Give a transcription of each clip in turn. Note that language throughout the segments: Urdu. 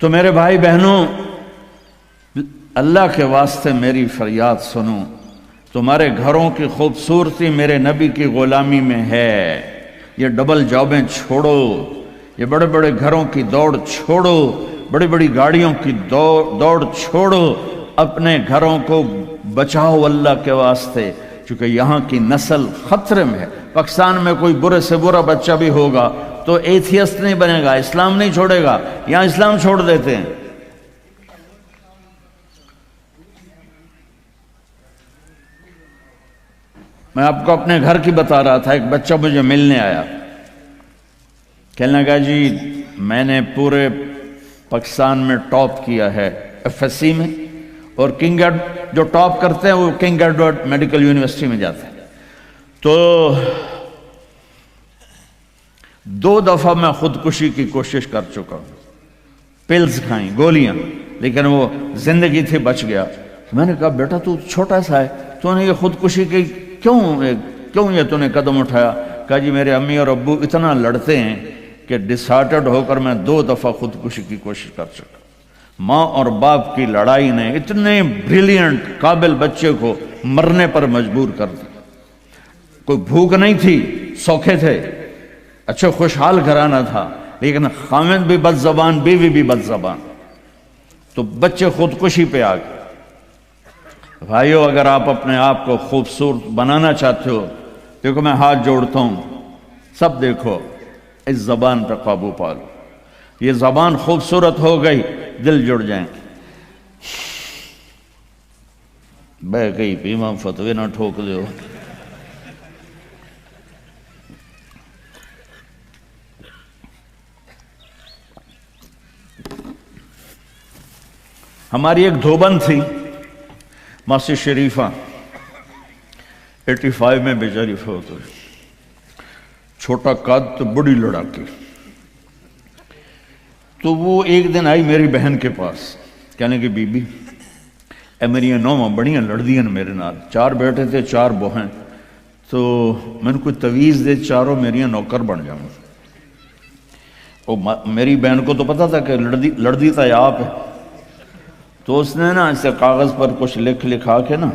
تو میرے بھائی بہنوں، اللہ کے واسطے میری فریاد سنو، تمہارے گھروں کی خوبصورتی میرے نبی کی غلامی میں ہے۔ یہ ڈبل جابیں چھوڑو، یہ بڑے بڑے گھروں کی دوڑ چھوڑو، بڑی بڑی گاڑیوں کی دوڑ چھوڑو، اپنے گھروں کو بچاؤ اللہ کے واسطے، چونکہ یہاں کی نسل خطرے میں ہے۔ پاکستان میں کوئی برے سے برا بچہ بھی ہوگا تو ایتھیسٹ نہیں بنے گا، اسلام نہیں چھوڑے گا، یہاں اسلام چھوڑ دیتے ہیں۔ میں آپ کو اپنے گھر کی بتا رہا تھا، ایک بچہ مجھے ملنے آیا، کہنے لگا جی میں نے پورے پاکستان میں ٹاپ کیا ہے ایف ایس سی میں، اور کنگ جو ٹاپ کرتے ہیں وہ کنگ ایڈورڈ میڈیکل یونیورسٹی میں جاتے ہیں۔ تو 2 دفعہ میں خودکشی کی کوشش کر چکا ہوں، پلز کھائیں، گولیاں، لیکن وہ زندگی تھی، بچ گیا۔ میں نے کہا بیٹا تو چھوٹا سا ہے، تو نے یہ خودکشی کی کیوں یہ تو نے قدم اٹھایا؟ کہا جی میرے امی اور ابو اتنا لڑتے ہیں کہ ڈسہارٹڈ ہو کر میں 2 دفعہ خودکشی کی کوشش کر چکا۔ ماں اور باپ کی لڑائی نے اتنے بریلینٹ قابل بچے کو مرنے پر مجبور کر دیا۔ کوئی بھوک نہیں تھی، سوکھے تھے، اچھا خوشحال گھرانہ تھا، لیکن خامد بھی بد زبان، بیوی بھی بد زبان، تو بچے خودکشی پہ آ گئے۔ بھائیو، اگر آپ اپنے آپ کو خوبصورت بنانا چاہتے ہو، دیکھو میں ہاتھ جوڑتا ہوں، سب دیکھو، اس زبان پہ قابو پالو۔ یہ زبان خوبصورت ہو گئی، دل جڑ جائیں گے۔ بہ گئی پیما فتوی نہ ٹھوک دیو۔ ہماری ایک دھوبن تھی ماسی شریفہ، 85 میں بیچاری فوت ہوئی، چھوٹا قد تو بڑی لڑاکی۔ تو وہ ایک دن آئی میری بہن کے پاس، کہنے کہ بی بی اے میری نوواں بڑیاں لڑدیاں میرے نال، 4 بیٹے تھے 4 بہن، تو میں نے کوئی تویز دے، چاروں میریاں نوکر بن جاؤں۔ میری بہن کو تو پتا تھا کہ لڑدی تھا آپ ہے، تو اس نے نا اسے کاغذ پر کچھ لکھا کے نا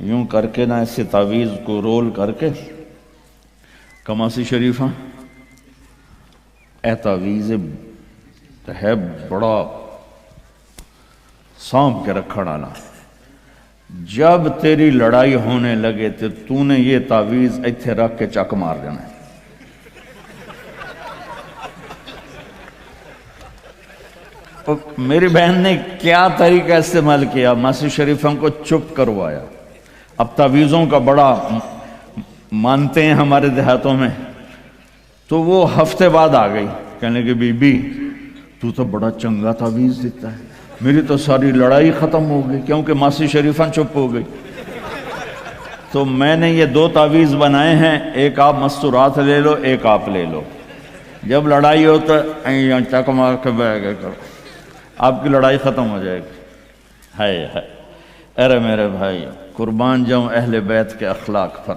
یوں کر کے نا اسے تعویذ کو رول کر کے، کماسی شریفہ اے تعویذ ہے بڑا سانپ کے رکھڑ آنا، جب تیری لڑائی ہونے لگے تو نے یہ تعویذ ایتھے رکھ کے چک مار جانا ہے۔ میری بہن نے کیا طریقہ استعمال کیا، ماسی شریفہ کو چپ کروایا۔ اب تعویذوں کا بڑا مانتے ہیں ہمارے دیہاتوں میں، تو وہ ہفتے بعد آ گئی، کہنے کہ بی بی تو بڑا چنگا تعویذ دیتا ہے، میری تو ساری لڑائی ختم ہو گئی، کیونکہ ماسی شریفہ چپ ہو گئی۔ تو میں نے یہ 2 تعویذ بنائے ہیں، ایک آپ مستورات لے لو، ایک آپ لے لو، جب لڑائی ہو تو چک مار کے بہ گئے کرو، آپ کی لڑائی ختم ہو جائے گی۔ ہائے ہائے، ارے میرے بھائی، قربان جاؤں اہل بیت کے اخلاق پر۔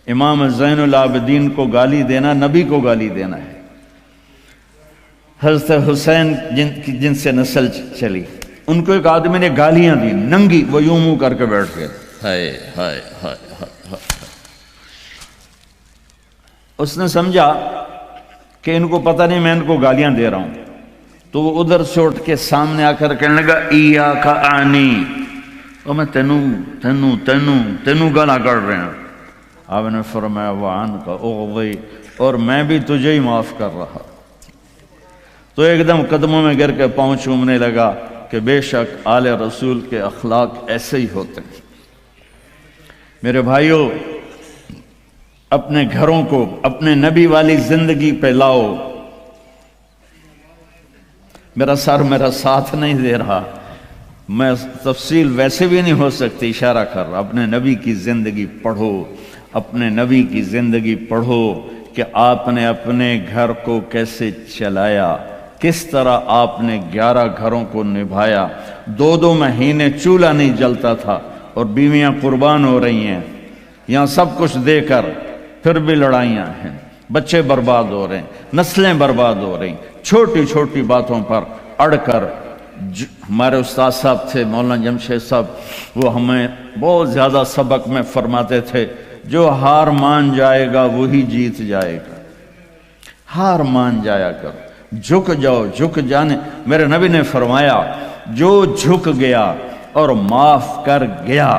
امام زین العابدین کو گالی دینا نبی کو گالی دینا ہے۔ حضرت حسین جن سے نسل چلی، ان کو ایک آدمی نے گالیاں دی، ننگی، وہ یوں منہ کر کے بیٹھ گئے، ہائے ہائے ہائے ہائے۔ اس نے سمجھا کہ ان کو پتہ نہیں میں ان کو گالیاں دے رہا ہوں، تو وہ ادھر سے اٹھ کے سامنے آ کر کہنے لگا ایاک آنی، اور میں تینوں گالا کر رہے ہیں۔ آپ نے فرمایا وعن کا اغضی، اور میں بھی تجھے ہی معاف کر رہا۔ تو ایک دم قدموں میں گر کے پاؤں چومنے لگا کہ بے شک آل رسول کے اخلاق ایسے ہی ہوتے ہیں۔ میرے بھائیوں، اپنے گھروں کو اپنے نبی والی زندگی پہ لاؤ۔ میرا سر میرا ساتھ نہیں دے رہا، میں تفصیل ویسے بھی نہیں ہو سکتی، اشارہ کر رہا۔ اپنے نبی کی زندگی پڑھو، اپنے نبی کی زندگی پڑھو کہ آپ نے اپنے گھر کو کیسے چلایا، کس طرح آپ نے 11 گھروں کو نبھایا، 2 مہینے چولہا نہیں جلتا تھا اور بیویاں قربان ہو رہی ہیں، یہاں سب کچھ دے کر پھر بھی لڑائیاں ہیں، بچے برباد ہو رہے ہیں، نسلیں برباد ہو رہی ہیں، چھوٹی چھوٹی باتوں پر اڑ کر ہمارے استاد صاحب تھے مولانا جمشید صاحب، وہ ہمیں بہت زیادہ سبق میں فرماتے تھے، جو ہار مان جائے گا وہی جیت جائے گا۔ ہار مان جایا کرو، جھک جاؤ، جھک جانے۔ میرے نبی نے فرمایا جو جھک گیا اور معاف کر گیا،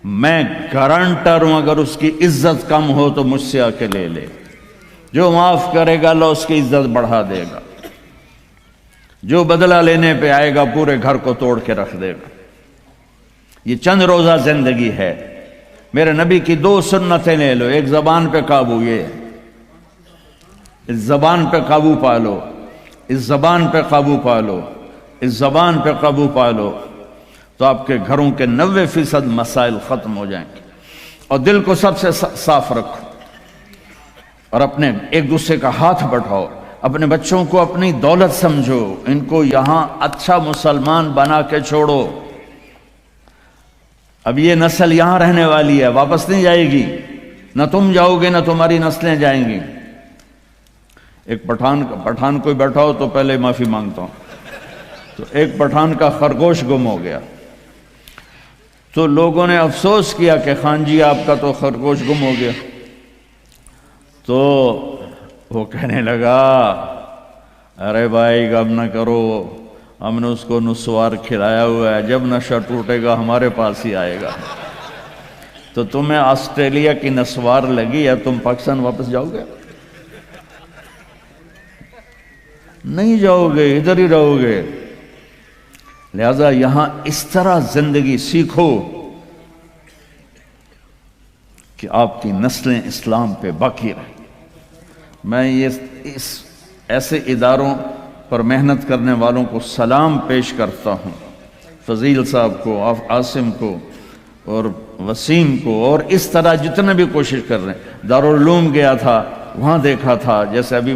میں گارنٹر ہوں اگر اس کی عزت کم ہو تو مجھ سے آ کے لے لے۔ جو معاف کرے گا اللہ اس کی عزت بڑھا دے گا، جو بدلہ لینے پہ آئے گا پورے گھر کو توڑ کے رکھ دے گا۔ یہ چند روزہ زندگی ہے۔ میرے نبی کی دو سنتیں لے لو، ایک زبان پہ قابو، یہ اس زبان پہ قابو پا لو، اس زبان پہ قابو پا لو، اس زبان پہ قابو پا لو، تو آپ کے گھروں کے 90% مسائل ختم ہو جائیں گے۔ اور دل کو سب سے صاف رکھو، اور اپنے ایک دوسرے کا ہاتھ بٹھاؤ، اپنے بچوں کو اپنی دولت سمجھو، ان کو یہاں اچھا مسلمان بنا کے چھوڑو۔ اب یہ نسل یہاں رہنے والی ہے، واپس نہیں جائے گی، نہ تم جاؤ گے نہ تمہاری نسلیں جائیں گی۔ ایک پٹھان کوئی بیٹھا ہو تو پہلے معافی مانگتا ہوں، تو ایک پٹھان کا خرگوش گم ہو گیا، تو لوگوں نے افسوس کیا کہ خان جی آپ کا تو خرگوش گم ہو گیا، تو وہ کہنے لگا ارے بھائی غم نہ کرو، ہم نے اس کو نسوار کھلایا ہوا ہے، جب نشہ ٹوٹے گا ہمارے پاس ہی آئے گا۔ تو تمہیں آسٹریلیا کی نسوار لگی ہے، تم پاکستان واپس جاؤ گے؟ نہیں جاؤ گے، ادھر ہی رہو گے۔ لہذا یہاں اس طرح زندگی سیکھو کہ آپ کی نسلیں اسلام پہ باقی رہیں۔ میں اس ایسے اداروں پر محنت کرنے والوں کو سلام پیش کرتا ہوں، فضیل صاحب کو، عاصم کو اور وسیم کو، اور اس طرح جتنے بھی کوشش کر رہے ہیں۔ دارالعلوم گیا تھا، وہاں دیکھا تھا، جیسے ابھی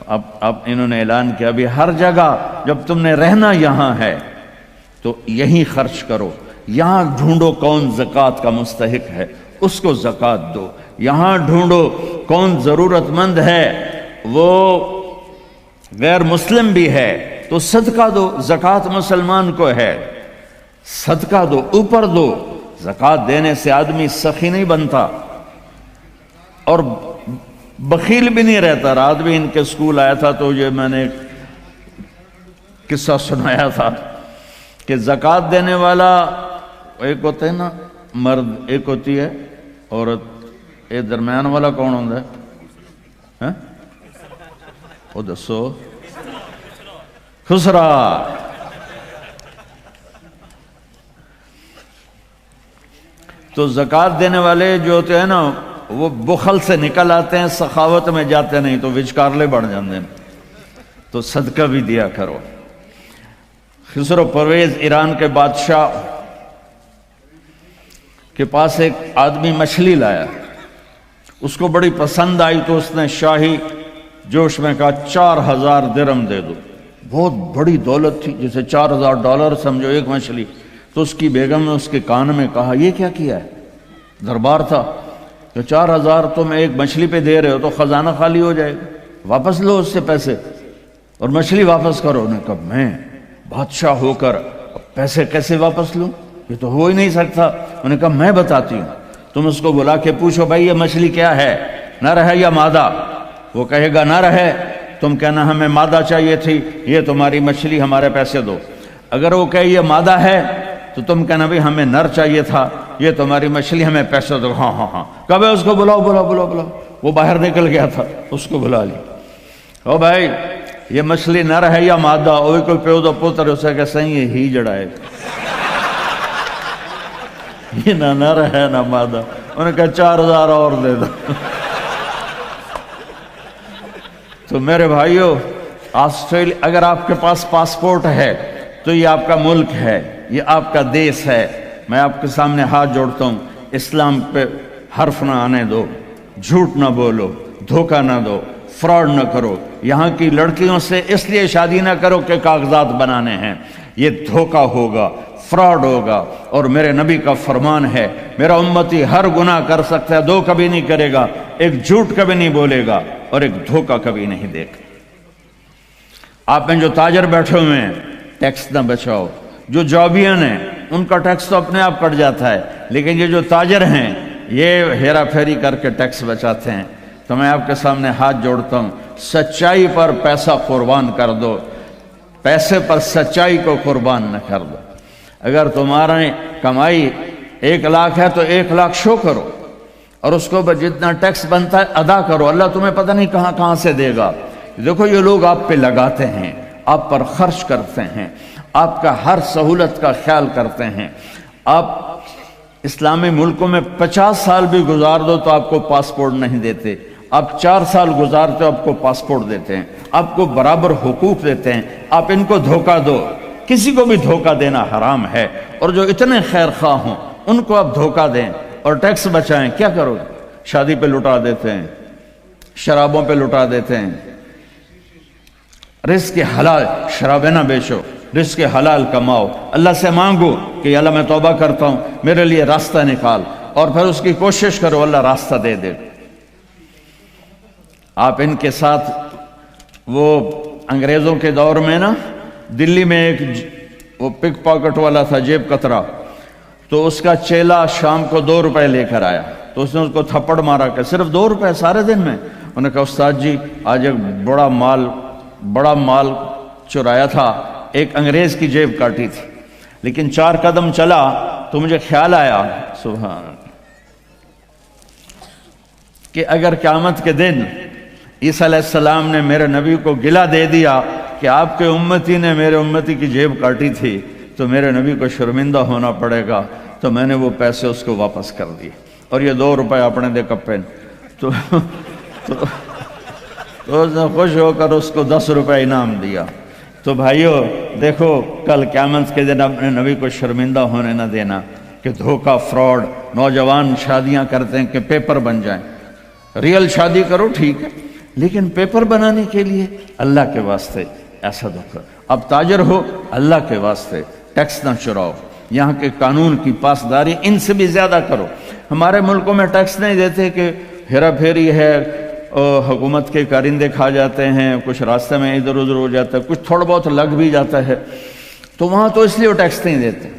اب انہوں نے اعلان کیا ابھی ہر جگہ جب تم نے رہنا یہاں ہے تو یہیں خرچ کرو، یہاں ڈھونڈو کون زکوٰۃ کا مستحق ہے اس کو زکوٰۃ دو، یہاں ڈھونڈو کون ضرورت مند ہے وہ غیر مسلم بھی ہے تو صدقہ دو، زکوٰۃ مسلمان کو ہے، صدقہ دو، اوپر دو۔ زکوٰۃ دینے سے آدمی سخی نہیں بنتا اور بخیل بھی نہیں رہتا۔ رات بھی ان کے سکول آیا تھا تو یہ میں نے ایک قصہ سنایا تھا کہ زکوٰۃ دینے والا ایک ہوتا ہے نا مرد، ایک ہوتی ہے عورت، ایک درمیان والا کون ہوتا ہے؟ وہ دسو، خسرا۔ تو زکوٰۃ دینے والے جو ہوتے ہیں نا وہ بخل سے نکل آتے ہیں، سخاوت میں جاتے نہیں تو وچکارلے بڑھ جاتے ہیں۔ تو صدقہ بھی دیا کرو۔ خسرو پرویز ایران کے بادشاہ کے پاس ایک آدمی مچھلی لایا، اس کو بڑی پسند آئی تو اس نے شاہی جوش میں کہا 4000 درہم دے دو۔ بہت بڑی دولت تھی، جیسے $4000 سمجھو ایک مچھلی۔ تو اس کی بیگم نے اس کے کان میں کہا یہ کیا کیا ہے؟ دربار تھا کہ 4000 تم ایک مچھلی پہ دے رہے ہو تو خزانہ خالی ہو جائے گا، واپس لو اس سے پیسے اور مچھلی واپس کرو۔ انہوں نے کہا میں بادشاہ ہو کر پیسے کیسے واپس لوں، یہ تو ہو ہی نہیں سکتا۔ انہوں نے کہا میں بتاتی ہوں، تم اس کو بلا کے پوچھو بھائی یہ مچھلی کیا ہے، نر ہے یا مادہ؟ وہ کہے گا نر ہے، تم کہنا ہمیں مادہ چاہیے تھی، یہ تمہاری مچھلی ہمارے پیسے دو۔ اگر وہ کہے یہ مادہ ہے تو تم کہنا بھی ہمیں نر چاہیے تھا، یہ تمہاری مچھلی ہمیں پیسے دو۔ ہاں ہاں ہاں، کب ہے اس کو بلاؤ بلاؤ بلاؤ بلاؤ۔ وہ باہر نکل گیا تھا، اس کو بلا لی۔ او بھائی یہ مچھلی نر ہے یا مادہ؟ وہ کوئی پیو دا پتر اسے کہ صحیح ہے ہی جڑائے، یہ نہ نر ہے نہ مادہ۔ انہوں نے کہا 4000 اور دے دو۔ تو میرے بھائیو، آسٹریلیا اگر آپ کے پاس پاسپورٹ ہے تو یہ آپ کا ملک ہے، یہ آپ کا دیس ہے۔ میں آپ کے سامنے ہاتھ جوڑتا ہوں، اسلام پہ حرف نہ آنے دو، جھوٹ نہ بولو، دھوکہ نہ دو، فراڈ نہ کرو۔ یہاں کی لڑکیوں سے اس لیے شادی نہ کرو کہ کاغذات بنانے ہیں، یہ دھوکہ ہوگا، فراڈ ہوگا۔ اور میرے نبی کا فرمان ہے میرا امتی ہر گناہ کر سکتا ہے، دو کبھی نہیں کرے گا، ایک جھوٹ کبھی نہیں بولے گا اور ایک دھوکہ کبھی نہیں دے گا۔ آپ میں جو تاجر بیٹھے ہوئے ہیں ٹیکس نہ بچاؤ، جو جابین ہیں ان کا ٹیکس تو اپنے آپ کٹ جاتا ہے، لیکن یہ جو تاجر ہیں یہ ہیرا پھیری کر کے ٹیکس بچاتے ہیں۔ تو میں آپ کے سامنے ہاتھ جوڑتا ہوں، سچائی پر پیسہ قربان کر دو، پیسے پر سچائی کو قربان نہ کر دو۔ اگر تمہاری کمائی 1 لاکھ ہے تو 1 لاکھ شو کرو، اور اس کو جتنا ٹیکس بنتا ہے ادا کرو، اللہ تمہیں پتہ نہیں کہاں کہاں سے دے گا۔ دیکھو یہ لوگ آپ پہ لگاتے ہیں، آپ پر خرچ کرتے ہیں، آپ کا ہر سہولت کا خیال کرتے ہیں۔ آپ اسلامی ملکوں میں 50 سال بھی گزار دو تو آپ کو پاسپورٹ نہیں دیتے، آپ 4 سال گزارتے ہو آپ کو پاسپورٹ دیتے ہیں، آپ کو برابر حقوق دیتے ہیں۔ آپ ان کو دھوکہ دو، کسی کو بھی دھوکہ دینا حرام ہے، اور جو اتنے خیر خواہ ہوں ان کو آپ دھوکہ دیں اور ٹیکس بچائیں، کیا کرو؟ شادی پہ لٹا دیتے ہیں، شرابوں پہ لٹا دیتے ہیں۔ رزق حلال، شرابیں نہ بیچو، رزق حلال کماؤ، اللہ سے مانگو کہ اللہ میں توبہ کرتا ہوں میرے لیے راستہ نکال، اور پھر اس کی کوشش کرو، اللہ راستہ دے دے۔ آپ ان کے ساتھ وہ انگریزوں کے دور میں نا دلی میں ایک وہ پک پاکٹ والا تھا، جیب کترا، تو اس کا چیلا شام کو 2 روپے لے کر آیا، تو اس نے اس کو تھپڑ مارا کہ صرف 2 روپے سارے دن میں؟ انہوں نے کہا استاد جی آج ایک بڑا مال چرایا تھا، ایک انگریز کی جیب کاٹی تھی، لیکن 4 قدم چلا تو مجھے خیال آیا سبحان اللہ کہ اگر قیامت کے دن عیسیٰ علیہ السلام نے میرے نبی کو گلہ دے دیا کہ آپ کے امتی نے میرے امتی کی جیب کاٹی تھی تو میرے نبی کو شرمندہ ہونا پڑے گا، تو میں نے وہ پیسے اس کو واپس کر دیے، اور یہ 2 روپے اپنے دے کپے تو اس نے خوش ہو کر اس کو 10 روپے انعام دیا۔ تو بھائیو دیکھو کل قیامت کے دن اپنے نبی کو شرمندہ ہونے نہ دینا کہ دھوکہ، فراڈ۔ نوجوان شادیاں کرتے ہیں کہ پیپر بن جائیں، ریئل شادی کرو ٹھیک ہے، لیکن پیپر بنانے کے لیے اللہ کے واسطے ایسا دھوکہ۔ اب تاجر ہو اللہ کے واسطے ٹیکس نہ چراؤ، یہاں کے قانون کی پاسداری ان سے بھی زیادہ کرو۔ ہمارے ملکوں میں ٹیکس نہیں دیتے کہ ہیرا پھیری ہے، حکومت کے کارندے کھا جاتے ہیں، کچھ راستے میں ادھر ادھر ہو جاتا ہے، کچھ تھوڑا بہت لگ بھی جاتا ہے، تو وہاں تو اس لیے وہ ٹیکس نہیں دیتے۔